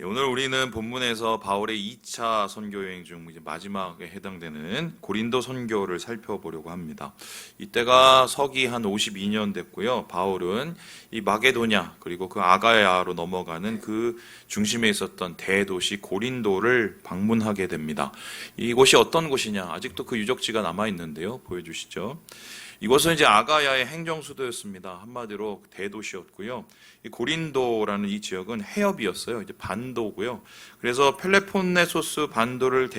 오늘 우리는 본문에서 바울의 2차 선교 여행 중 이제 마지막에 해당되는 고린도 선교를 살펴보려고 합니다. 이때가 서기 한 52년 됐고요. 바울은 이 마게도냐 그리고 그 아가야로 넘어가는 그 중심에 있었던 대도시 고린도를 방문하게 됩니다. 이곳이 어떤 곳이냐? 아직도 그 유적지가 남아 있는데요. 보여주시죠. 이곳은 이제 아가야의 행정수도였습니다. 한마디로 대도시였고요. 이 고린도라는 이 지역은 해협이었어요. 이제 반도고요. 그래서 펠레폰네소스 반도를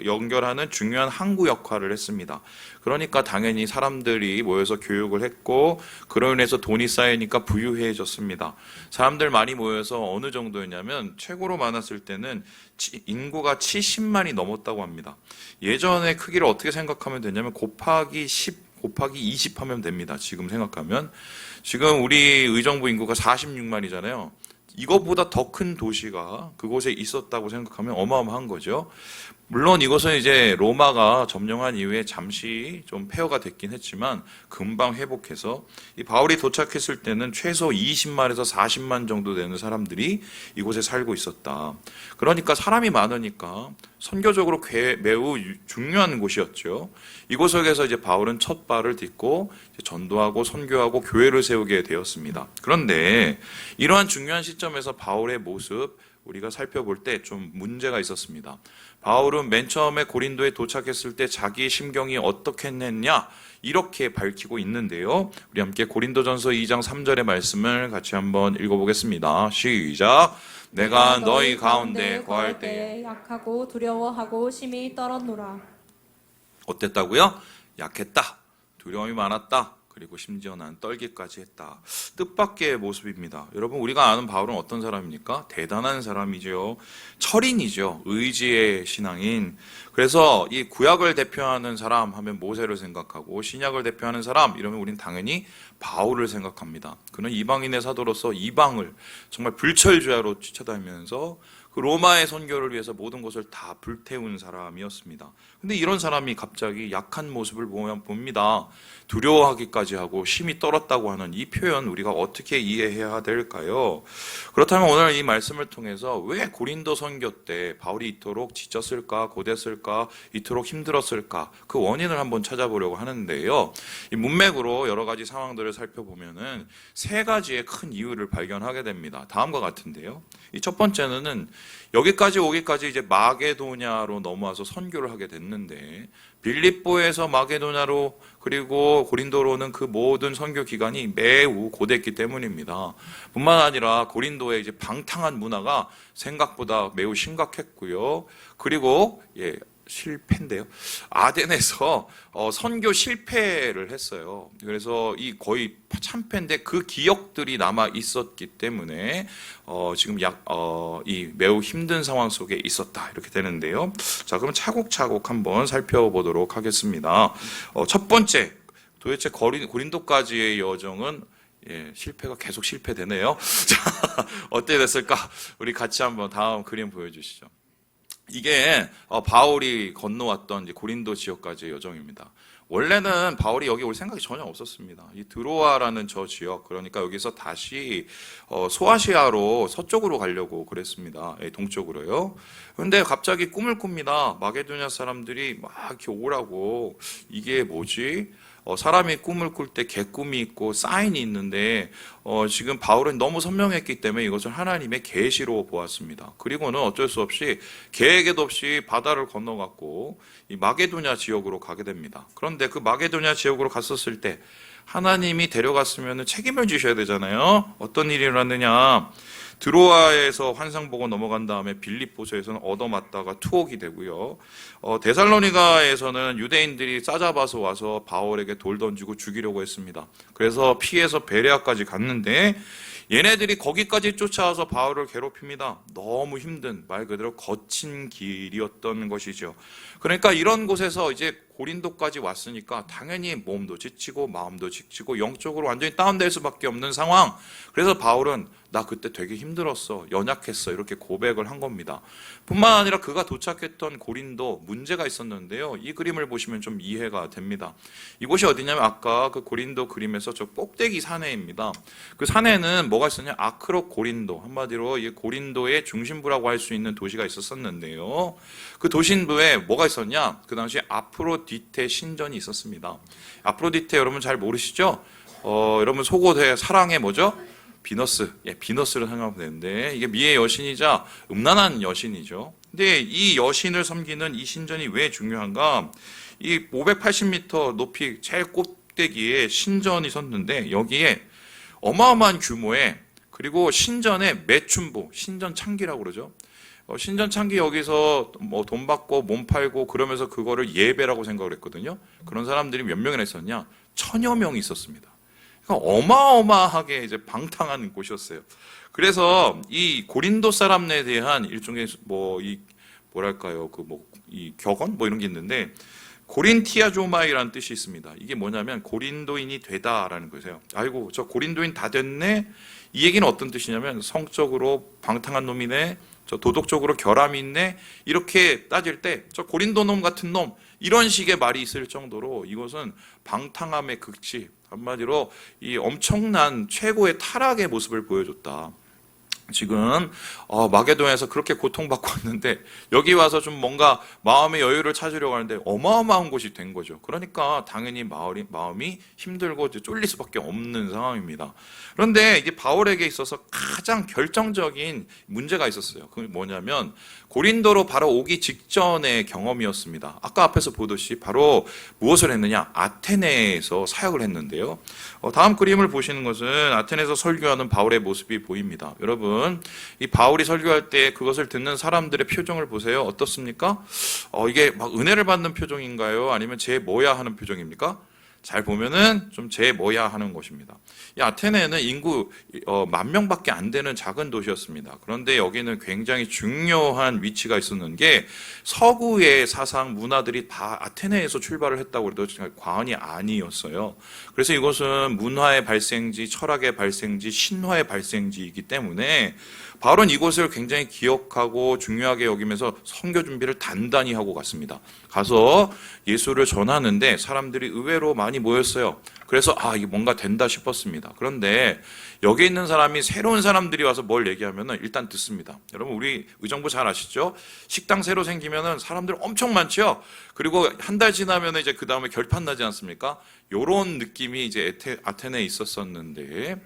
연결하는 중요한 항구 역할을 했습니다. 그러니까 당연히 사람들이 모여서 교육을 했고, 그로 인해서 돈이 쌓이니까 부유해졌습니다. 사람들 많이 모여서 어느 정도였냐면 최고로 많았을 때는 인구가 70만이 넘었다고 합니다. 예전의 크기를 어떻게 생각하면 되냐면 곱하기 10 곱하기 20 하면 됩니다. 지금 생각하면. 지금 우리 의정부 인구가 46만이잖아요. 이것보다 더 큰 도시가 그곳에 있었다고 생각하면 어마어마한 거죠. 물론 이것은 이제 로마가 점령한 이후에 잠시 좀 폐허가 됐긴 했지만 금방 회복해서 이 바울이 도착했을 때는 최소 20만에서 40만 정도 되는 사람들이 이곳에 살고 있었다. 그러니까 사람이 많으니까 선교적으로 매우 중요한 곳이었죠. 이곳에서 이제 바울은 첫 발을 딛고 전도하고 선교하고 교회를 세우게 되었습니다. 그런데 이러한 중요한 시점에서 바울의 모습 우리가 살펴볼 때 좀 문제가 있었습니다. 바울은 맨 처음에 고린도에 도착했을 때 자기 심경이 어떻게 했냐 이렇게 밝히고 있는데요. 우리 함께 고린도전서 2장 3절의 말씀을 같이 한번 읽어보겠습니다. 시작. 내가 너희 가운데 거할 때에 약하고 두려워하고 심히 떨었노라. 어땠다고요? 약했다. 두려움이 많았다. 그리고 심지어 난 떨기까지 했다. 뜻밖의 모습입니다. 여러분, 우리가 아는 바울은 어떤 사람입니까? 대단한 사람이죠. 철인이죠. 의지의 신앙인. 그래서 이 구약을 대표하는 사람 하면 모세를 생각하고, 신약을 대표하는 사람 이러면 우리는 당연히 바울을 생각합니다. 그는 이방인의 사도로서 이방을 정말 불철주야로 쫓아다니면서 그 로마의 선교를 위해서 모든 것을 다 불태운 사람이었습니다. 근데 이런 사람이 갑자기 약한 모습을 봅니다. 두려워하기까지 하고 심히 떨었다고 하는 이 표현 우리가 어떻게 이해해야 될까요? 그렇다면 오늘 이 말씀을 통해서 왜 고린도 선교 때 바울이 이토록 지쳤을까, 고됐을까, 이토록 힘들었을까 그 원인을 한번 찾아보려고 하는데요. 이 문맥으로 여러 가지 상황들을 살펴보면은 세 가지의 큰 이유를 발견하게 됩니다. 다음과 같은데요. 이 첫 번째는 여기까지 오기까지 이제 마게도냐로 넘어와서 선교를 하게 됐는데 빌립보에서 마게도냐로 그리고 고린도로는 그 모든 선교 기간이 매우 고됐기 때문입니다. 뿐만 아니라 고린도의 이제 방탕한 문화가 생각보다 매우 심각했고요. 그리고 실패인데요. 아덴에서 선교 실패를 했어요. 그래서 이 거의 참패인데 그 기억들이 남아 있었기 때문에 지금 이 매우 힘든 상황 속에 있었다 이렇게 되는데요. 자, 그럼 차곡차곡 한번 살펴보도록 하겠습니다. 첫 번째, 도대체 고린도까지의 여정은 실패가 계속 실패되네요. 자, 어떻게 됐을까? 우리 같이 한번 다음 그림 보여주시죠. 이게 바울이 건너왔던 이제 고린도 지역까지의 여정입니다. 원래는 바울이 여기 올 생각이 전혀 없었습니다. 이 드로아라는 저 지역, 그러니까 여기서 다시 소아시아로 서쪽으로 가려고 그랬습니다. 동쪽으로요. 그런데 갑자기 꿈을 꿉니다. 마게도냐 사람들이 막 이렇게 오라고. 이게 뭐지? 사람이 꿈을 꿀 때 개꿈이 있고 사인이 있는데 지금 바울은 너무 선명했기 때문에 이것을 하나님의 계시로 보았습니다. 그리고는 어쩔 수 없이 계획에도 없이 바다를 건너갔고 이 마게도냐 지역으로 가게 됩니다. 그런데 그 마게도냐 지역으로 갔었을 때 하나님이 데려갔으면 책임을 지셔야 되잖아요. 어떤 일이 일어났느냐. 드로아에서 환상 보고 넘어간 다음에 빌립보서에서는 얻어맞다가 투옥이 되고요. 데살로니가에서는 유대인들이 싸잡아서 와서 바울에게 돌 던지고 죽이려고 했습니다. 그래서 피해서 베레아까지 갔는데 얘네들이 거기까지 쫓아와서 바울을 괴롭힙니다. 너무 힘든 말 그대로 거친 길이었던 것이죠. 그러니까 이런 곳에서 이제 고린도까지 왔으니까 당연히 몸도 지치고 마음도 지치고 영적으로 완전히 다운될 수밖에 없는 상황. 그래서 바울은 나 그때 되게 힘들었어. 연약했어. 이렇게 고백을 한 겁니다. 뿐만 아니라 그가 도착했던 고린도 문제가 있었는데요. 이 그림을 보시면 좀 이해가 됩니다. 이곳이 어디냐면 아까 그 고린도 그림에서 저 꼭대기 산해입니다. 그 산해는 뭐가 있었냐? 아크로 고린도. 한마디로 이 고린도의 중심부라고 할 수 있는 도시가 있었었는데요. 그 도심부에 뭐가 있었냐? 그 당시에 아프로디테 신전이 있었습니다. 아프로디테 여러분 잘 모르시죠? 여러분 속옷의 사랑의 뭐죠? 비너스, 비너스를 생각하면 되는데 이게 미의 여신이자 음란한 여신이죠. 근데 이 여신을 섬기는 이 신전이 왜 중요한가? 이 580m 높이 제일 꼭대기에 신전이 섰는데 여기에 어마어마한 규모의 그리고 신전의 매춘부, 신전 창기라고 그러죠. 신전 창기 여기서 뭐 돈 받고 몸 팔고 그러면서 그거를 예배라고 생각을 했거든요. 그런 사람들이 몇 명이나 있었냐? 1000여 명이 있었습니다. 어마어마하게 이제 방탕한 곳이었어요. 그래서 이 고린도 사람에 대한 일종의 뭐랄까요, 이 격언 이런 게 있는데 고린티아조마이라는 뜻이 있습니다. 이게 뭐냐면 고린도인이 되다라는 거예요. 아이고 저 고린도인 다 됐네. 이 얘기는 어떤 뜻이냐면 성적으로 방탕한 놈이네. 저 도덕적으로 결함이 있네. 이렇게 따질 때 저 고린도 놈 같은 놈 이런 식의 말이 있을 정도로 이것은 방탕함의 극치. 한마디로 이 엄청난 최고의 타락의 모습을 보여줬다. 지금 마게도냐에서 그렇게 고통받고 왔는데 여기 와서 좀 뭔가 마음의 여유를 찾으려고 하는데 어마어마한 곳이 된 거죠. 그러니까 당연히 마음이 힘들고 쫄릴 수밖에 없는 상황입니다. 그런데 이게 바울에게 있어서 가장 결정적인 문제가 있었어요. 그게 뭐냐면 고린도로 바로 오기 직전의 경험이었습니다. 아까 앞에서 보듯이 바로 무엇을 했느냐? 아테네에서 사역을 했는데요. 다음 그림을 보시는 것은 아테네에서 설교하는 바울의 모습이 보입니다. 여러분, 이 바울이 설교할 때 그것을 듣는 사람들의 표정을 보세요. 어떻습니까? 이게 막 은혜를 받는 표정인가요? 아니면 제 뭐야 하는 표정입니까? 잘 보면은 좀 제 뭐야 하는 것입니다. 이 아테네는 인구 10,000명밖에 안 되는 작은 도시였습니다. 그런데 여기는 굉장히 중요한 위치가 있었는 게 서구의 사상 문화들이 다 아테네에서 출발을 했다고 해도 과언이 아니었어요. 그래서 이것은 문화의 발생지, 철학의 발생지, 신화의 발생지이기 때문에 바울은 이곳을 굉장히 기억하고 중요하게 여기면서 선교 준비를 단단히 하고 갔습니다. 가서 예수를 전하는데 사람들이 의외로 많이 모였어요. 그래서 이게 뭔가 된다 싶었습니다. 그런데 여기 있는 사람이 새로운 사람들이 와서 뭘 얘기하면은 일단 듣습니다. 여러분 우리 의정부 잘 아시죠? 식당 새로 생기면은 사람들 엄청 많죠. 그리고 한 달 지나면 이제 그 다음에 결판 나지 않습니까? 요런 느낌이 이제 아테네에 있었었는데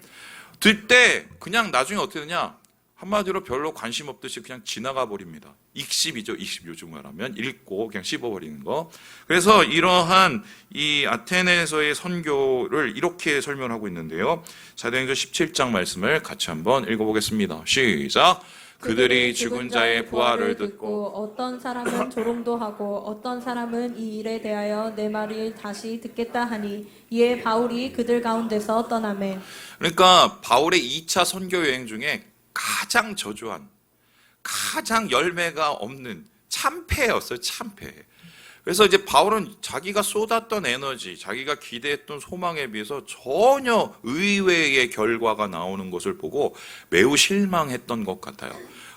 들 때 그냥 나중에 어떻게 되냐? 한마디로 별로 관심 없듯이 그냥 지나가 버립니다. 익십이죠. 익십 요즘 말하면 읽고 그냥 씹어버리는 거. 그래서 이러한 이 아테네에서의 선교를 이렇게 설명하고 있는데요. 사도행전 17장 말씀을 같이 한번 읽어보겠습니다. 시작. 그들이 죽은 자의 부활을 듣고 어떤 사람은 조롱도 하고 어떤 사람은 이 일에 대하여 내 말을 다시 듣겠다 하니 이에 바울이 그들 가운데서 떠나매. 그러니까 바울의 2차 선교 여행 중에 가장 저조한, 가장 열매가 없는 참패였어요. 참패. 그래서 이제 바울은 자기가 쏟았던 에너지, 자기가 기대했던 소망에 비해서 전혀 의외의 결과가 나오는 것을 보고 매우 실망했던 것 같아요.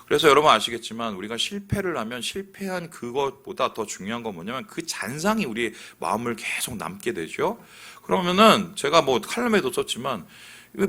그래서 여러분 아시겠지만 우리가 실패를 하면 실패한 그것보다 더 중요한 건 뭐냐면 그 잔상이 우리 마음을 계속 남게 되죠. 그러면은 제가 칼럼에도 썼지만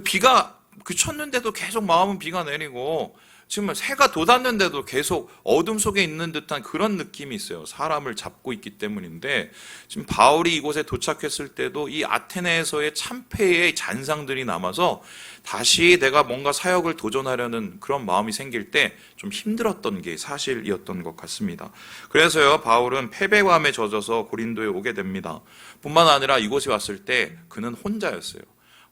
비가 그쳤는데도 계속 마음은 비가 내리고 지금 새가 돋았는데도 계속 어둠 속에 있는 듯한 그런 느낌이 있어요. 사람을 잡고 있기 때문인데 지금 바울이 이곳에 도착했을 때도 이 아테네에서의 참패의 잔상들이 남아서 다시 내가 뭔가 사역을 도전하려는 그런 마음이 생길 때 좀 힘들었던 게 사실이었던 것 같습니다. 그래서요 바울은 패배감에 젖어서 고린도에 오게 됩니다. 뿐만 아니라 이곳에 왔을 때 그는 혼자였어요.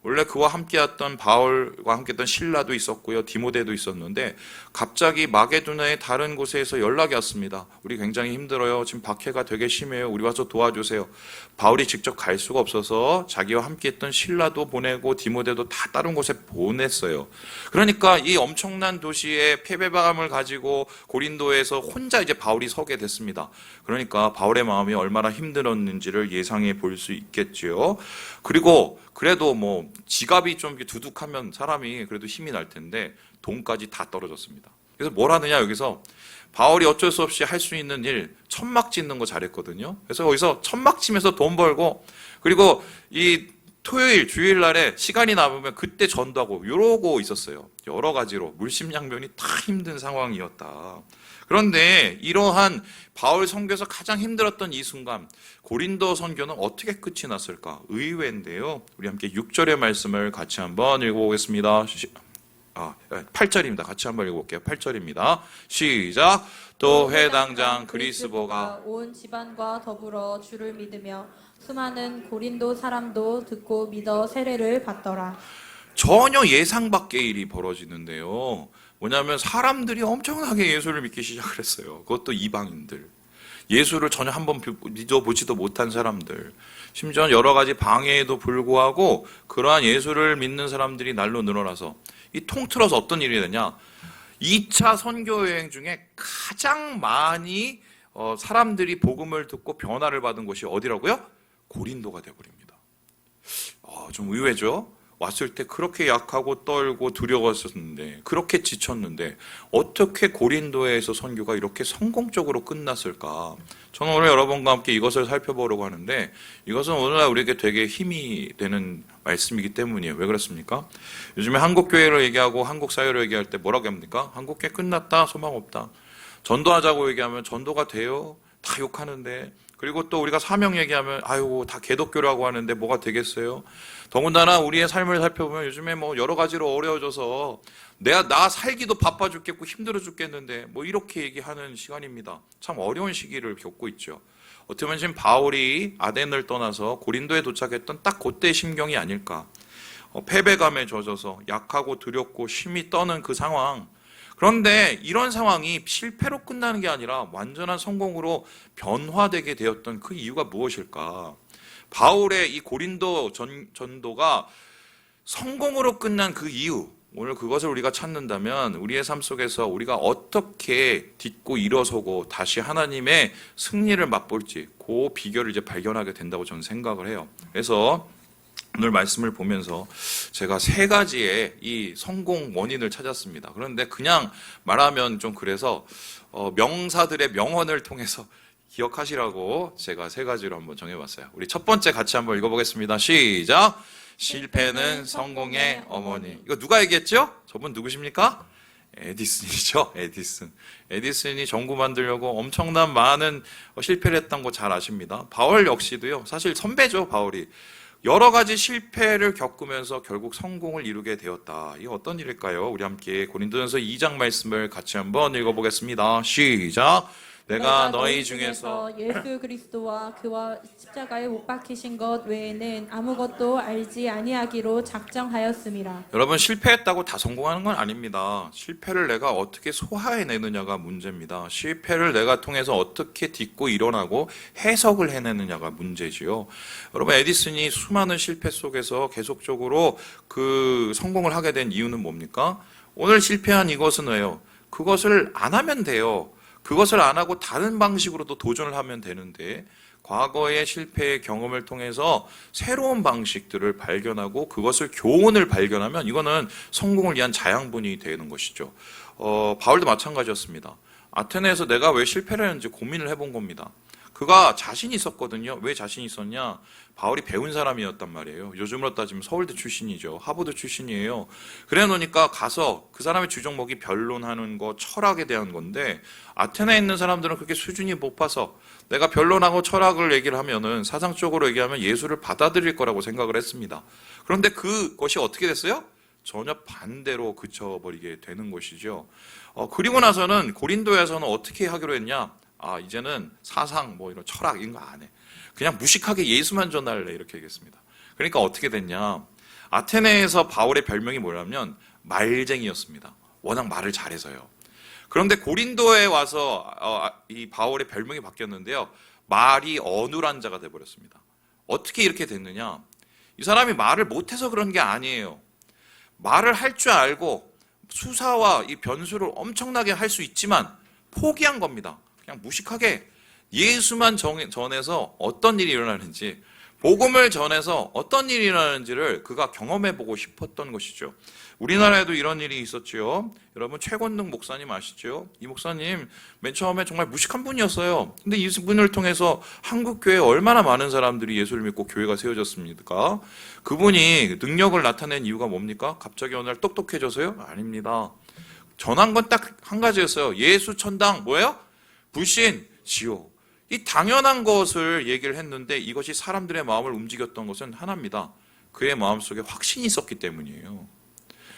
원래 그와 함께했던 바울과 함께했던 실라도 있었고요. 디모데도 있었는데 갑자기 마게도냐의 다른 곳에서 연락이 왔습니다. 우리 굉장히 힘들어요. 지금 박해가 되게 심해요. 우리 와서 도와주세요. 바울이 직접 갈 수가 없어서 자기와 함께했던 실라도 보내고 디모데도 다 다른 곳에 보냈어요. 그러니까 이 엄청난 도시의 패배감을 가지고 고린도에서 혼자 이제 바울이 서게 됐습니다. 그러니까 바울의 마음이 얼마나 힘들었는지를 예상해 볼 수 있겠죠. 그리고 그래도 뭐 지갑이 좀 이렇게 두둑하면 사람이 그래도 힘이 날 텐데 돈까지 다 떨어졌습니다. 그래서 뭘 하느냐 여기서 바울이 어쩔 수 없이 할 수 있는 일 천막 짓는 거 잘했거든요. 그래서 거기서 천막 치면서 돈 벌고 그리고 이 토요일 주일날에 시간이 남으면 그때 전도하고 이러고 있었어요. 여러 가지로 물심양면이 다 힘든 상황이었다. 그런데 이러한 바울 선교에서 가장 힘들었던 이 순간 고린도 선교는 어떻게 끝이 났을까? 의외인데요. 우리 함께 6절의 말씀을 같이 한번 읽어보겠습니다. 8절입니다. 같이 한번 읽어볼게요. 8절입니다. 시작. 또 회당장 그리스보가 온 집안과 더불어 주를 믿으며 수많은 고린도 사람도 듣고 믿어 세례를 받더라. 전혀 예상 밖의 일이 벌어지는데요. 뭐냐면 사람들이 엄청나게 예수를 믿기 시작을 했어요. 그것도 이방인들. 예수를 전혀 한번 믿어보지도 못한 사람들. 심지어 여러 가지 방해에도 불구하고 그러한 예수를 믿는 사람들이 날로 늘어나서 이 통틀어서 어떤 일이 되냐. 2차 선교 여행 중에 가장 많이 사람들이 복음을 듣고 변화를 받은 곳이 어디라고요? 고린도가 되어버립니다. 좀 의외죠? 왔을 때 그렇게 약하고 떨고 두려웠었는데 그렇게 지쳤는데 어떻게 고린도에서 선교가 이렇게 성공적으로 끝났을까? 저는 오늘 여러분과 함께 이것을 살펴보려고 하는데 이것은 오늘날 우리에게 되게 힘이 되는 말씀이기 때문이에요. 왜 그렇습니까? 요즘에 한국교회를 얘기하고 한국사회를 얘기할 때 뭐라고 합니까? 한국교회 끝났다, 소망 없다. 전도하자고 얘기하면 전도가 돼요? 다 욕하는데. 그리고 또 우리가 사명 얘기하면 아유 다 개독교라고 하는데 뭐가 되겠어요? 더군다나 우리의 삶을 살펴보면 요즘에 뭐 여러 가지로 어려워져서 나 살기도 바빠 죽겠고 힘들어 죽겠는데 뭐 이렇게 얘기하는 시간입니다. 참 어려운 시기를 겪고 있죠. 어떻게 보면 지금 바울이 아덴을 떠나서 고린도에 도착했던 딱 그때의 심경이 아닐까. 패배감에 젖어서 약하고 두렵고 심이 떠는 그 상황. 그런데 이런 상황이 실패로 끝나는 게 아니라 완전한 성공으로 변화되게 되었던 그 이유가 무엇일까? 바울의 이 고린도 전도가 성공으로 끝난 그 이유, 오늘 그것을 우리가 찾는다면 우리의 삶 속에서 우리가 어떻게 딛고 일어서고 다시 하나님의 승리를 맛볼지 그 비결을 이제 발견하게 된다고 저는 생각을 해요. 그래서 오늘 말씀을 보면서 제가 3가지의 이 성공 원인을 찾았습니다. 그런데 그냥 말하면 좀 그래서 명사들의 명언을 통해서 기억하시라고 제가 3가지로 한번 정해봤어요. 우리 첫 번째 같이 한번 읽어보겠습니다. 시작! 실패는 성공의 어머니. 이거 누가 얘기했죠? 저분 누구십니까? 에디슨이죠. 에디슨이 전구 만들려고 엄청난 많은 실패를 했던 거 잘 아십니다. 바울 역시도요. 사실 선배죠, 바울이. 여러 가지 실패를 겪으면서 결국 성공을 이루게 되었다. 이게 어떤 일일까요? 우리 함께 고린도전서 2장 말씀을 같이 한번 읽어보겠습니다. 시작! 내가 너희 중에서 예수 그리스도와 그와 십자가에 못 박히신 것 외에는 아무것도 알지 아니하기로 작정하였음이라. 여러분 실패했다고 다 성공하는 건 아닙니다. 실패를 내가 어떻게 소화해내느냐가 문제입니다. 실패를 내가 통해서 어떻게 딛고 일어나고 해석을 해내느냐가 문제지요. 여러분 에디슨이 수많은 실패 속에서 계속적으로 그 성공을 하게 된 이유는 뭡니까? 오늘 실패한 이것은 왜요? 그것을 안 하면 돼요. 그것을 안 하고 다른 방식으로도 도전을 하면 되는데 과거의 실패의 경험을 통해서 새로운 방식들을 발견하고 그것을 교훈을 발견하면 이거는 성공을 위한 자양분이 되는 것이죠. 바울도 마찬가지였습니다. 아테네에서 내가 왜 실패를 했는지 고민을 해본 겁니다. 그가 자신이 있었거든요. 왜 자신이 있었냐? 바울이 배운 사람이었단 말이에요. 요즘으로 따지면 서울대 출신이죠. 하버드 출신이에요. 그래 놓으니까 가서 그 사람의 주종목이 변론하는 거, 철학에 대한 건데 아테네에 있는 사람들은 그렇게 수준이 높아서 내가 변론하고 철학을 얘기를 하면은 사상적으로 얘기하면 예수를 받아들일 거라고 생각을 했습니다. 그런데 그것이 어떻게 됐어요? 전혀 반대로 그쳐버리게 되는 것이죠. 그리고 나서는 고린도에서는 어떻게 하기로 했냐? 이제는 사상, 이런 철학, 이런 거 안 해. 그냥 무식하게 예수만 전할래. 이렇게 얘기했습니다. 그러니까 어떻게 됐냐. 아테네에서 바울의 별명이 뭐냐면 말쟁이였습니다. 워낙 말을 잘해서요. 그런데 고린도에 와서 이 바울의 별명이 바뀌었는데요. 말이 어눌한 자가 돼버렸습니다. 어떻게 이렇게 됐느냐. 이 사람이 말을 못해서 그런 게 아니에요. 말을 할 줄 알고 수사와 이 변수를 엄청나게 할 수 있지만 포기한 겁니다. 그냥 무식하게 예수만 전해서 어떤 일이 일어나는지 복음을 전해서 어떤 일이 일어나는지를 그가 경험해보고 싶었던 것이죠. 우리나라에도 이런 일이 있었죠. 여러분 최권능 목사님 아시죠? 이 목사님 맨 처음에 정말 무식한 분이었어요. 근데 이분을 통해서 한국교회에 얼마나 많은 사람들이 예수를 믿고 교회가 세워졌습니까? 그분이 능력을 나타낸 이유가 뭡니까? 갑자기 어느 날 똑똑해져서요? 아닙니다. 전한 건 딱 한 가지였어요. 예수 천당 뭐예요? 불신, 지옥. 이 당연한 것을 얘기를 했는데 이것이 사람들의 마음을 움직였던 것은 하나입니다. 그의 마음속에 확신이 있었기 때문이에요.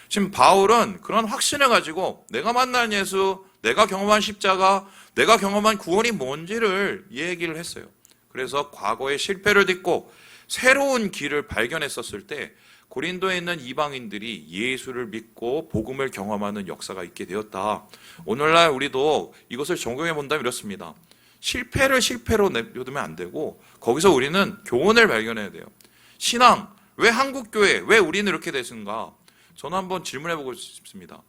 지금 바울은 그런 확신을 가지고 내가 만난 예수, 내가 경험한 십자가, 내가 경험한 구원이 뭔지를 얘기를 했어요. 그래서 과거의 실패를 딛고 새로운 길을 발견했었을 때 고린도에 있는 이방인들이 예수를 믿고 복음을 경험하는 역사가 있게 되었다. 오늘날 우리도 이것을 적용해 본다면 이렇습니다. 실패를 실패로 내려두면 안 되고 거기서 우리는 교훈을 발견해야 돼요. 신앙, 왜 한국교회, 왜 우리는 이렇게 됐는가? 저는 한번 질문해 보고 싶습니다.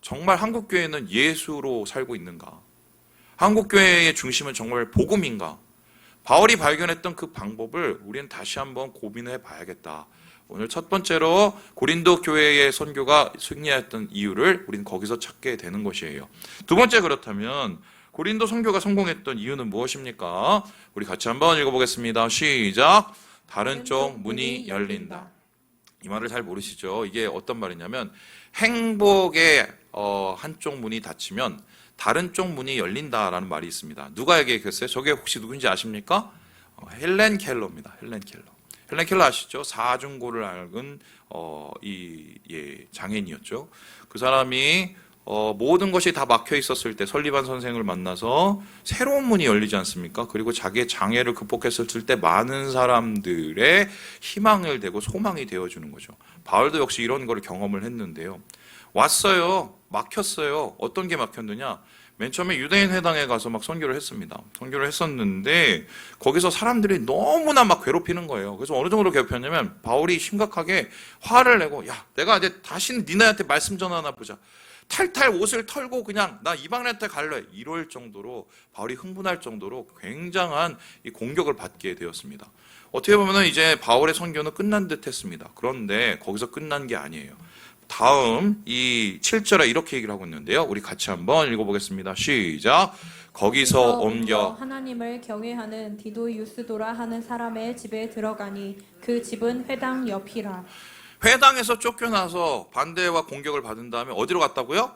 정말 한국교회는 예수로 살고 있는가? 한국교회의 중심은 정말 복음인가? 바울이 발견했던 그 방법을 우리는 다시 한번 고민해 봐야겠다. 오늘 첫 번째로 고린도 교회의 선교가 승리했던 이유를 우리는 거기서 찾게 되는 것이에요. 두 번째 그렇다면 고린도 선교가 성공했던 이유는 무엇입니까? 우리 같이 한번 읽어보겠습니다. 시작. 다른 쪽 문이 열린다. 이 말을 잘 모르시죠? 이게 어떤 말이냐면 행복의 한쪽 문이 닫히면 다른 쪽 문이 열린다라는 말이 있습니다. 누가 얘기했어요? 저게 혹시 누군지 아십니까? 헬렌 켈러입니다. 헬렌 켈러. 헬렌 켈러 아시죠? 사중고를 앓은 장애인이었죠. 그 사람이 모든 것이 다 막혀 있었을 때 설리반 선생을 만나서 새로운 문이 열리지 않습니까? 그리고 자기의 장애를 극복했을 때 많은 사람들의 희망을 되고 소망이 되어주는 거죠. 바울도 역시 이런 걸 경험을 했는데요. 왔어요. 막혔어요. 어떤 게 막혔느냐? 맨 처음에 유대인 회당에 가서 막 선교를 했습니다. 선교를 했었는데 거기서 사람들이 너무나 막 괴롭히는 거예요. 그래서 어느 정도로 괴롭혔냐면 바울이 심각하게 화를 내고 야, 내가 이제 다시는 니네한테 말씀 전하나 보자. 탈탈 옷을 털고 그냥 나 이방인한테 갈래. 이럴 정도로 바울이 흥분할 정도로 굉장한 이 공격을 받게 되었습니다. 어떻게 보면 이제 바울의 선교는 끝난 듯 했습니다. 그런데 거기서 끝난 게 아니에요. 다음 이 7절에 이렇게 얘기를 하고 있는데요. 우리 같이 한번 읽어보겠습니다. 시작. 거기서 옮겨 하나님을 경외하는 디도유스도라 하는 사람의 집에 들어가니 그 집은 회당 옆이라. 회당에서 쫓겨나서 반대와 공격을 받은 다음에 어디로 갔다고요?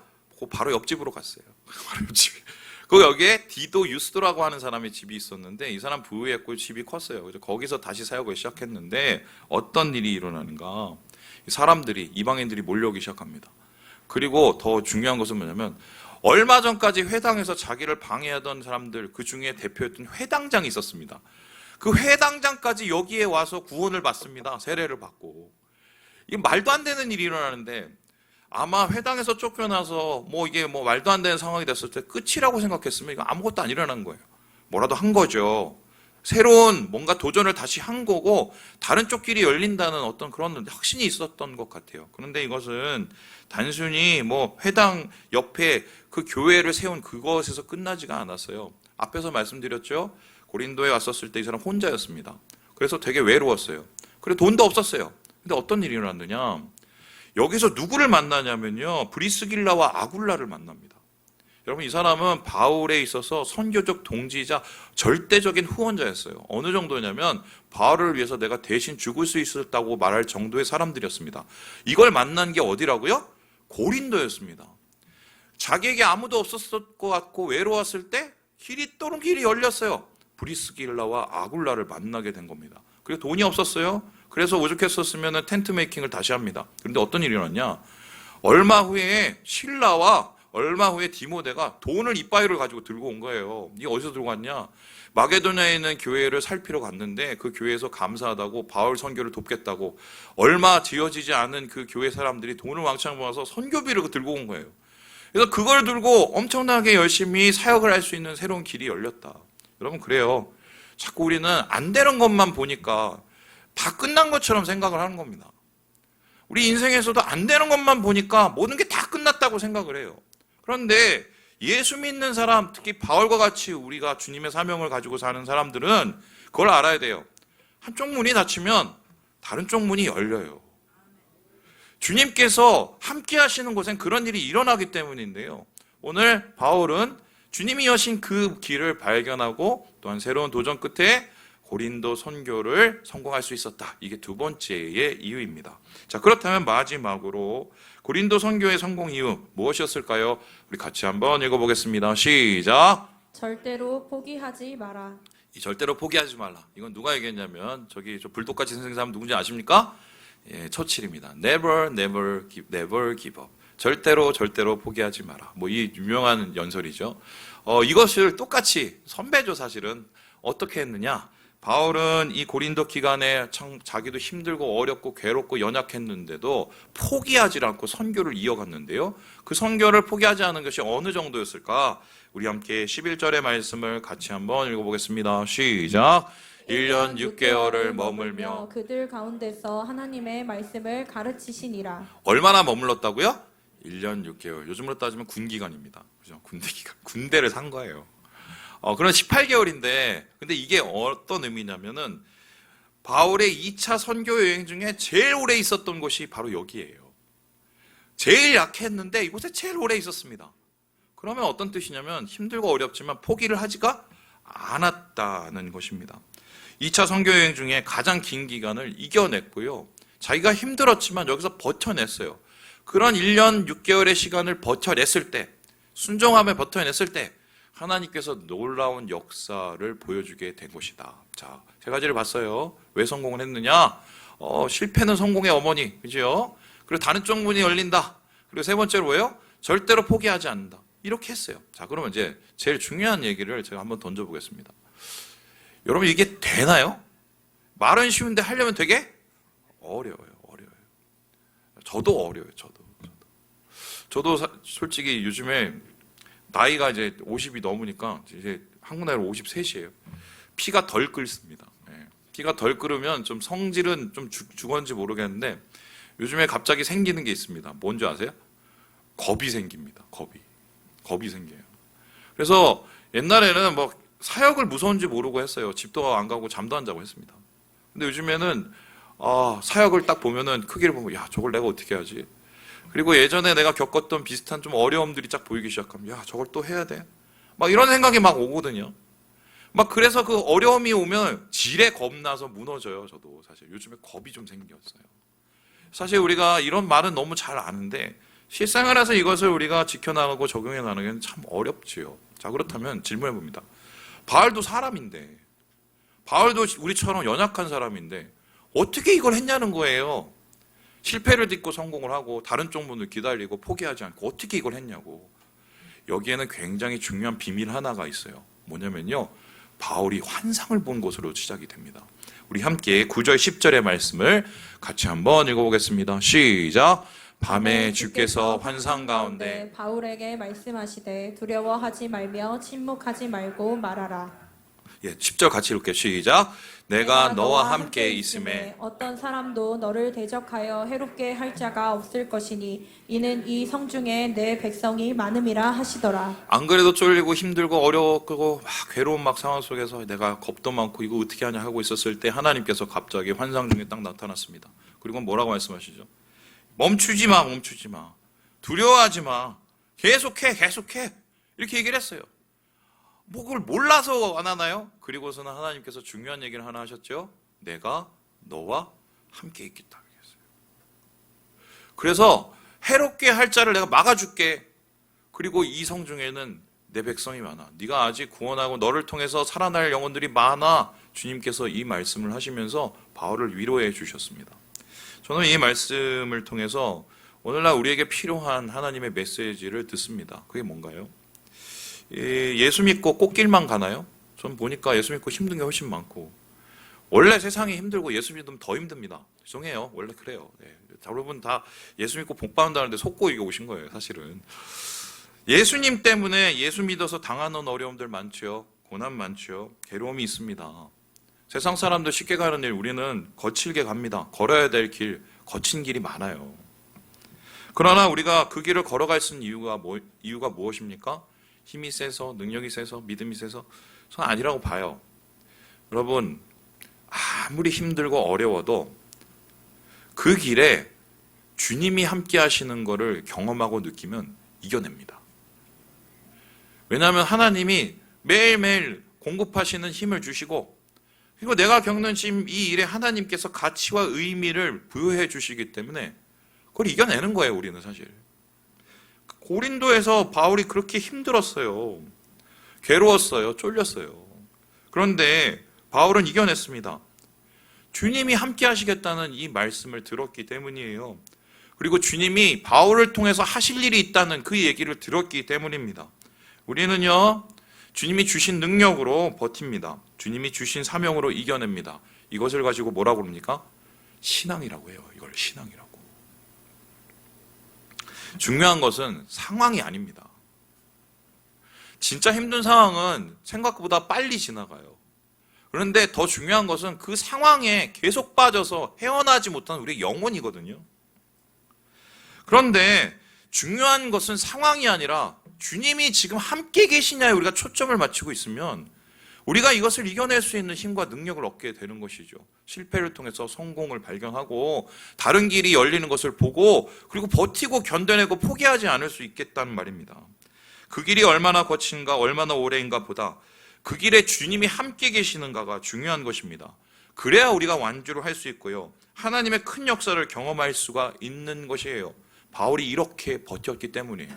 바로 옆집으로 갔어요. 바로 옆집에. 그 여기에 디도 유스도라고 하는 사람의 집이 있었는데 이 사람 부유했고 집이 컸어요. 그래서 거기서 다시 사역을 시작했는데 어떤 일이 일어나는가? 사람들이 이방인들이 몰려오기 시작합니다. 그리고 더 중요한 것은 뭐냐면 얼마 전까지 회당에서 자기를 방해하던 사람들 그 중에 대표였던 회당장이 있었습니다. 그 회당장까지 여기에 와서 구원을 받습니다. 세례를 받고. 이게 말도 안 되는 일이 일어나는데 아마 회당에서 쫓겨나서 이게 말도 안 되는 상황이 됐을 때 끝이라고 생각했으면 이거 아무것도 안 일어난 거예요. 뭐라도 한 거죠. 새로운 뭔가 도전을 다시 한 거고 다른 쪽 길이 열린다는 어떤 그런 확신이 있었던 것 같아요. 그런데 이것은 단순히 회당 옆에 그 교회를 세운 그것에서 끝나지가 않았어요. 앞에서 말씀드렸죠. 고린도에 왔었을 때 이 사람 혼자였습니다. 그래서 되게 외로웠어요. 그리고 돈도 없었어요. 근데 어떤 일이 일어났느냐? 여기서 누구를 만나냐면요. 브리스길라와 아굴라를 만납니다. 여러분 이 사람은 바울에 있어서 선교적 동지이자 절대적인 후원자였어요. 어느 정도냐면 바울을 위해서 내가 대신 죽을 수 있었다고 말할 정도의 사람들이었습니다. 이걸 만난 게 어디라고요? 고린도였습니다. 자기에게 아무도 없었을 것 같고 외로웠을 때 길이 열렸어요. 브리스길라와 아굴라를 만나게 된 겁니다. 그리고 돈이 없었어요. 그래서 오죽했었으면 텐트 메이킹을 다시 합니다. 그런데 어떤 일이 일어났냐? 얼마 후에 신라와 얼마 후에 디모데가 돈을 이빠이를 가지고 들고 온 거예요. 이게 어디서 들고 왔냐? 마게도냐에 있는 교회를 살피러 갔는데 그 교회에서 감사하다고 바울 선교를 돕겠다고 얼마 지어지지 않은 그 교회 사람들이 돈을 왕창 모아서 선교비를 들고 온 거예요. 그래서 그걸 들고 엄청나게 열심히 사역을 할 수 있는 새로운 길이 열렸다. 여러분 그래요. 자꾸 우리는 안 되는 것만 보니까 다 끝난 것처럼 생각을 하는 겁니다. 우리 인생에서도 안 되는 것만 보니까 모든 게 다 끝났다고 생각을 해요. 그런데 예수 믿는 사람, 특히 바울과 같이 우리가 주님의 사명을 가지고 사는 사람들은 그걸 알아야 돼요. 한쪽 문이 닫히면 다른 쪽 문이 열려요. 주님께서 함께 하시는 곳엔 그런 일이 일어나기 때문인데요. 오늘 바울은 주님이 여신 그 길을 발견하고 또한 새로운 도전 끝에 고린도 선교를 성공할 수 있었다. 이게 두 번째의 이유입니다. 자, 그렇다면 마지막으로 고린도 선교의 성공 이유 무엇이었을까요? 우리 같이 한번 읽어보겠습니다. 시작. 절대로 포기하지 마라. 이 절대로 포기하지 말라. 이건 누가 얘기했냐면 저기 저 불독같이 생긴 사람 누군지 아십니까? 예, 처칠입니다. Never, never give up. 절대로 포기하지 마라. 뭐 이 유명한 연설이죠. 이것을 똑같이 선배죠, 사실은. 어떻게 했느냐? 바울은 이 고린도 기간에 참 자기도 힘들고 어렵고 괴롭고 연약했는데도 포기하지 않고 선교를 이어갔는데요. 그 선교를 포기하지 않은 것이 어느 정도였을까? 우리 함께 11절의 말씀을 같이 한번 읽어보겠습니다. 시작. 1년 6개월을 머물며 그들 가운데서 하나님의 말씀을 가르치시니라. 얼마나 머물렀다고요? 1년 6개월. 요즘으로 따지면 군기간입니다. 그죠? 군대를 산 거예요. 그럼 18개월인데, 근데 이게 어떤 의미냐면은, 바울의 2차 선교 여행 중에 제일 오래 있었던 곳이 바로 여기예요. 제일 약했는데 이곳에 제일 오래 있었습니다. 그러면 어떤 뜻이냐면, 힘들고 어렵지만 포기를 하지가 않았다는 것입니다. 2차 선교 여행 중에 가장 긴 기간을 이겨냈고요. 자기가 힘들었지만 여기서 버텨냈어요. 그런 1년 6개월의 시간을 버텨냈을 때, 순종함에 버텨냈을 때, 하나님께서 놀라운 역사를 보여주게 된 것이다. 자, 세 가지를 봤어요. 왜 성공을 했느냐? 실패는 성공의 어머니, 그죠? 그리고 다른 쪽 문이 열린다. 그리고 세 번째로 뭐예요? 절대로 포기하지 않는다. 이렇게 했어요. 자, 그러면 이제 제일 중요한 얘기를 제가 한번 던져보겠습니다. 여러분, 이게 되나요? 말은 쉬운데 하려면 되게 어려워요. 저도 어려워요. 저도 솔직히 요즘에 나이가 이제 50이 넘으니까 이제 한국 나이로 53이에요. 피가 덜 끓습니다. 피가 덜 끓으면 좀 성질은 좀 죽었는지 모르겠는데 요즘에 갑자기 생기는 게 있습니다. 뭔지 아세요? 겁이 생깁니다. 겁이 생겨요. 그래서 옛날에는 뭐 사역을 무서운지 모르고 했어요. 집도 안 가고 잠도 안 자고 했습니다. 근데 요즘에는 사역을 딱 보면은 크기를 보면 야, 저걸 내가 어떻게 하지? 그리고 예전에 내가 겪었던 비슷한 좀 어려움들이 쫙 보이기 시작하면 야, 저걸 또 해야 돼? 막 이런 생각이 막 오거든요. 막 그래서 그 어려움이 오면 지레 겁나서 무너져요. 저도 사실 요즘에 겁이 좀 생겼어요. 사실 우리가 이런 말은 너무 잘 아는데 실생활에서 이것을 우리가 지켜나가고 적용해 나가는 게 참 어렵지요. 자, 그렇다면 질문해 봅니다. 바울도 사람인데, 바울도 우리처럼 연약한 사람인데 어떻게 이걸 했냐는 거예요. 실패를 딛고 성공을 하고 다른 쪽 문을 기다리고 포기하지 않고 어떻게 이걸 했냐고. 여기에는 굉장히 중요한 비밀 하나가 있어요. 뭐냐면요, 바울이 환상을 본 것으로 시작이 됩니다. 우리 함께 9절 10절의 말씀을 같이 한번 읽어보겠습니다. 시작. 밤에 주께서 환상 가운데 바울에게 말씀하시되 두려워하지 말며 침묵하지 말고 말하라. 10절 같이 읽을게요. 시작. 내가 너와 함께 있음에 어떤 사람도 너를 대적하여 해롭게 할 자가 없을 것이니 이는 이 성중에 내 백성이 많음이라 하시더라. 안 그래도 쫄리고 힘들고 어렵고 막 괴로운 막 상황 속에서 내가 겁도 많고 이거 어떻게 하냐 하고 있었을 때 하나님께서 갑자기 환상 중에 딱 나타났습니다. 그리고 뭐라고 말씀하시죠? 멈추지 마. 두려워하지 마. 계속해. 이렇게 얘기를 했어요. 뭐 그걸 몰라서 안 하나요? 그리고서는 하나님께서 중요한 얘기를 하나 하셨죠. 내가 너와 함께 있겠다. 그래서 해롭게 할 자를 내가 막아줄게. 그리고 이 성중에는 내 백성이 많아. 네가 아직 구원하고 너를 통해서 살아날 영혼들이 많아. 주님께서 이 말씀을 하시면서 바울을 위로해 주셨습니다. 저는 이 말씀을 통해서 오늘날 우리에게 필요한 하나님의 메시지를 듣습니다. 그게 뭔가요? 예수 믿고 꽃길만 가나요? 전 보니까 예수 믿고 힘든 게 훨씬 많고, 원래 세상이 힘들고 예수 믿으면 더 힘듭니다. 죄송해요. 원래 그래요. 여러분 다 예수 믿고 복 받는다는데 속고 이게 오신 거예요, 사실은. 예수님 때문에 예수 믿어서 당하는 어려움들 많죠. 고난 많죠. 괴로움이 있습니다. 세상 사람들 쉽게 가는 일, 우리는 거칠게 갑니다. 걸어야 될 길, 거친 길이 많아요. 그러나 우리가 그 길을 걸어갈 수 있는 이유가 무엇입니까? 힘이 세서, 능력이 세서, 믿음이 세서? 저는 아니라고 봐요. 여러분, 아무리 힘들고 어려워도 그 길에 주님이 함께 하시는 것을 경험하고 느끼면 이겨냅니다. 왜냐하면 하나님이 매일매일 공급하시는 힘을 주시고, 그리고 내가 겪는 지금 이 일에 하나님께서 가치와 의미를 부여해 주시기 때문에 그걸 이겨내는 거예요. 우리는 사실 고린도에서 바울이 그렇게 힘들었어요. 괴로웠어요. 쫄렸어요. 그런데 바울은 이겨냈습니다. 주님이 함께 하시겠다는 이 말씀을 들었기 때문이에요. 그리고 주님이 바울을 통해서 하실 일이 있다는 그 얘기를 들었기 때문입니다. 우리는요, 주님이 주신 능력으로 버팁니다. 주님이 주신 사명으로 이겨냅니다. 이것을 가지고 뭐라고 그럽니까? 신앙이라고 해요. 이걸 신앙이라고. 중요한 것은 상황이 아닙니다. 진짜 힘든 상황은 생각보다 빨리 지나가요. 그런데 더 중요한 것은 그 상황에 계속 빠져서 헤어나지 못한 우리의 영혼이거든요. 그런데 중요한 것은 상황이 아니라 주님이 지금 함께 계시냐에 우리가 초점을 맞추고 있으면 우리가 이것을 이겨낼 수 있는 힘과 능력을 얻게 되는 것이죠. 실패를 통해서 성공을 발견하고 다른 길이 열리는 것을 보고 그리고 버티고 견뎌내고 포기하지 않을 수 있겠다는 말입니다. 그 길이 얼마나 거친가 얼마나 오래인가 보다 그 길에 주님이 함께 계시는가가 중요한 것입니다. 그래야 우리가 완주를 할 수 있고요. 하나님의 큰 역사를 경험할 수가 있는 것이에요. 바울이 이렇게 버텼기 때문이에요.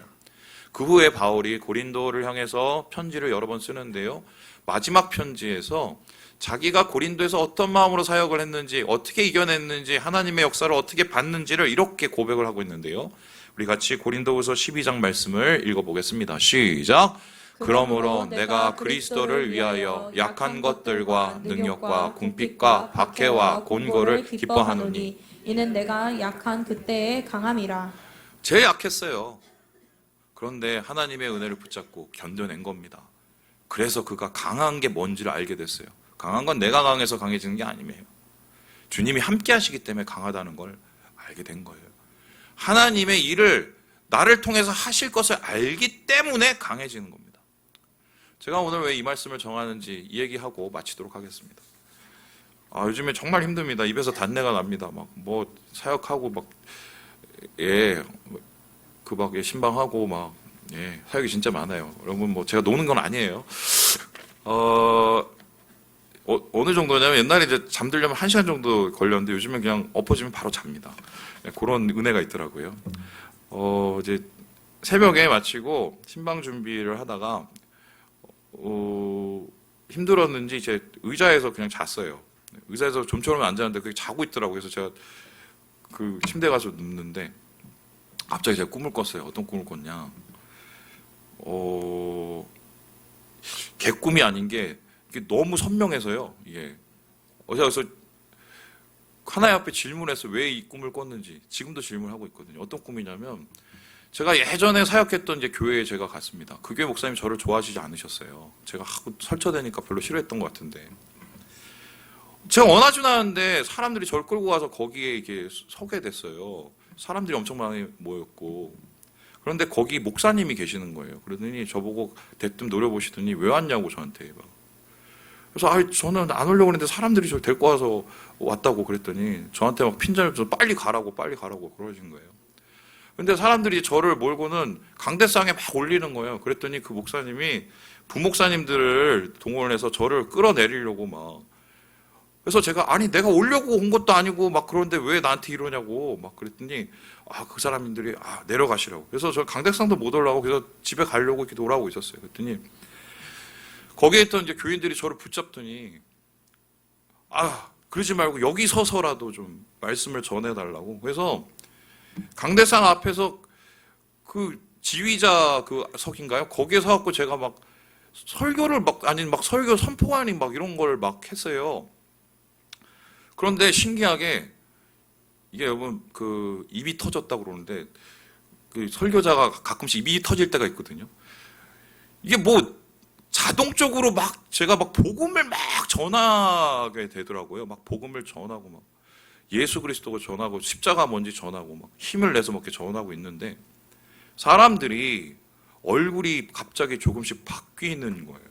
그 후에 바울이 고린도를 향해서 편지를 여러 번 쓰는데요. 마지막 편지에서 자기가 고린도에서 어떤 마음으로 사역을 했는지, 어떻게 이겨냈는지, 하나님의 역사를 어떻게 봤는지를 이렇게 고백을 하고 있는데요. 우리 같이 고린도후서 12장 말씀을 읽어보겠습니다. 시작! 그러므로 내가 그리스도를 위하여 약한 것들과 능력과 궁핍과 박해와 곤고를 기뻐하노니 이는 내가 약한 그때의 강함이라. 제일 약했어요. 그런데 하나님의 은혜를 붙잡고 견뎌낸 겁니다. 그래서 그가 강한 게 뭔지를 알게 됐어요. 강한 건 내가 강해서 강해지는 게 아니에요. 주님이 함께 하시기 때문에 강하다는 걸 알게 된 거예요. 하나님의 일을 나를 통해서 하실 것을 알기 때문에 강해지는 겁니다. 제가 오늘 왜 이 말씀을 정하는지 이 얘기하고 마치도록 하겠습니다. 요즘에 정말 힘듭니다. 입에서 단내가 납니다. 막 뭐 사역하고 막 신방하고 막 사역이 진짜 많아요. 여러분 뭐 제가 노는 건 아니에요. 어느 정도냐면 옛날에 이제 잠들려면 1시간 정도 걸렸는데 요즘은 그냥 엎어지면 바로 잡니다. 그런 은혜가 있더라고요. 이제 새벽에 마치고 신방 준비를 하다가 힘들었는지 이제 의자에서 그냥 잤어요. 의자에서 좀처럼 앉았는데 그게 자고 있더라고요. 그래서 제가 그 침대에 가서 눕는데 갑자기 제가 꿈을 꿨어요. 어떤 꿈을 꿨냐? 개꿈이 아닌 게 이게 너무 선명해서요. 이게 그래서 하나님 앞에 질문해서 왜 이 꿈을 꿨는지 지금도 질문하고 있거든요. 어떤 꿈이냐면 제가 예전에 사역했던 이제 교회에 제가 갔습니다. 그 교회 목사님 저를 좋아하시지 않으셨어요. 제가 하고 설쳐대니까 별로 싫어했던 것 같은데 제가 원하지 않았는데 사람들이 저를 끌고 가서 거기에 이렇게 서게 됐어요. 사람들이 엄청 많이 모였고 그런데 거기 목사님이 계시는 거예요. 그러더니 저보고 대뜸 노려보시더니 왜 왔냐고 저한테 막. 그래서 저는 안 오려고 했는데 사람들이 저를 데리고 와서 왔다고 그랬더니 저한테 막 핀잔을 줘서 빨리 가라고 그러신 거예요. 근데 사람들이 저를 몰고는 강대상에 막 올리는 거예요. 그랬더니 그 목사님이 부목사님들을 동원해서 저를 끌어내리려고 막. 그래서 제가 아니 내가 오려고 온 것도 아니고 막 그런데 왜 나한테 이러냐고 막 그랬더니 그 사람들이 내려가시라고. 그래서 저 강대상도 못 올라가고 그래서 집에 가려고 이렇게 돌아오고 있었어요. 그랬더니 거기에 있던 이제 교인들이 저를 붙잡더니 그러지 말고 여기 서서라도 좀 말씀을 전해달라고. 그래서 강대상 앞에서 그 지휘자 그 석인가요? 거기에 서갖고 제가 막 설교를 막 설교 선포 아닌 막 이런 걸 막 했어요. 그런데 신기하게 이게 여러분 그 입이 터졌다고 그러는데 그 설교자가 가끔씩 입이 터질 때가 있거든요. 이게 뭐 자동적으로 막 제가 막 복음을 막 전하게 되더라고요. 막 복음을 전하고 막 예수 그리스도가 전하고 십자가 뭔지 전하고 막 힘을 내서 막 이렇게 전하고 있는데 사람들이 얼굴이 갑자기 조금씩 바뀌는 거예요.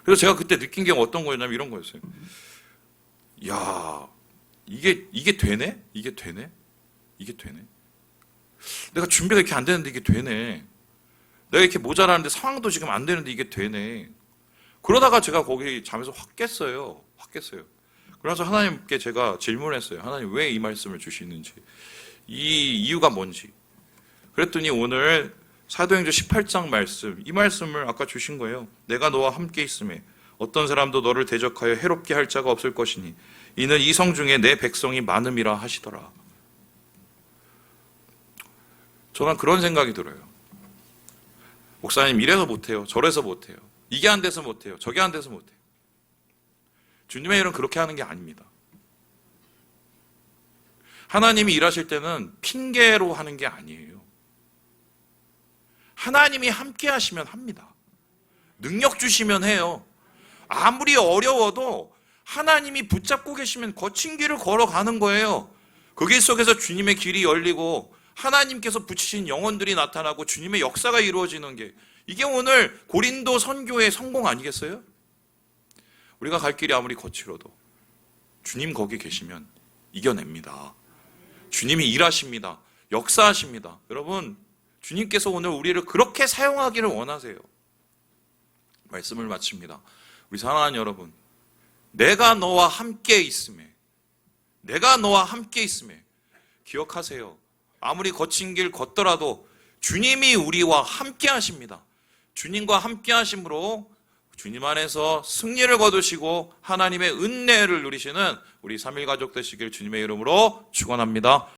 그래서 제가 그때 느낀 게 어떤 거였냐면 이런 거였어요. 야, 이게 되네? 이게 되네? 이게 되네? 내가 준비가 이렇게 안 되는데 이게 되네. 내가 이렇게 모자라는데 상황도 지금 안 되는데 이게 되네. 그러다가 제가 거기 잠에서 확 깼어요. 확 깼어요. 그래서 하나님께 제가 질문했어요. 하나님 왜 이 말씀을 주시는지. 이 이유가 뭔지. 그랬더니 오늘 사도행전 18장 말씀, 이 말씀을 아까 주신 거예요. 내가 너와 함께 있음에 어떤 사람도 너를 대적하여 해롭게 할 자가 없을 것이니 이는 이 성 중에 내 백성이 많음이라 하시더라. 저는 그런 생각이 들어요. 목사님 이래서 못해요. 저래서 못해요. 이게 안 돼서 못해요. 저게 안 돼서 못해요. 주님의 일은 그렇게 하는 게 아닙니다. 하나님이 일하실 때는 핑계로 하는 게 아니에요. 하나님이 함께 하시면 합니다. 능력 주시면 해요. 아무리 어려워도 하나님이 붙잡고 계시면 거친 길을 걸어가는 거예요. 그 길 속에서 주님의 길이 열리고 하나님께서 붙이신 영혼들이 나타나고 주님의 역사가 이루어지는 게 이게 오늘 고린도 선교의 성공 아니겠어요? 우리가 갈 길이 아무리 거칠어도 주님 거기 계시면 이겨냅니다. 주님이 일하십니다. 역사하십니다. 여러분, 주님께서 오늘 우리를 그렇게 사용하기를 원하세요. 말씀을 마칩니다. 우리 사랑하는 여러분, 내가 너와 함께 있음에, 내가 너와 함께 있음에 기억하세요. 아무리 거친 길 걷더라도 주님이 우리와 함께 하십니다. 주님과 함께 하심으로 주님 안에서 승리를 거두시고 하나님의 은혜를 누리시는 우리 3일 가족 되시길 주님의 이름으로 축원합니다.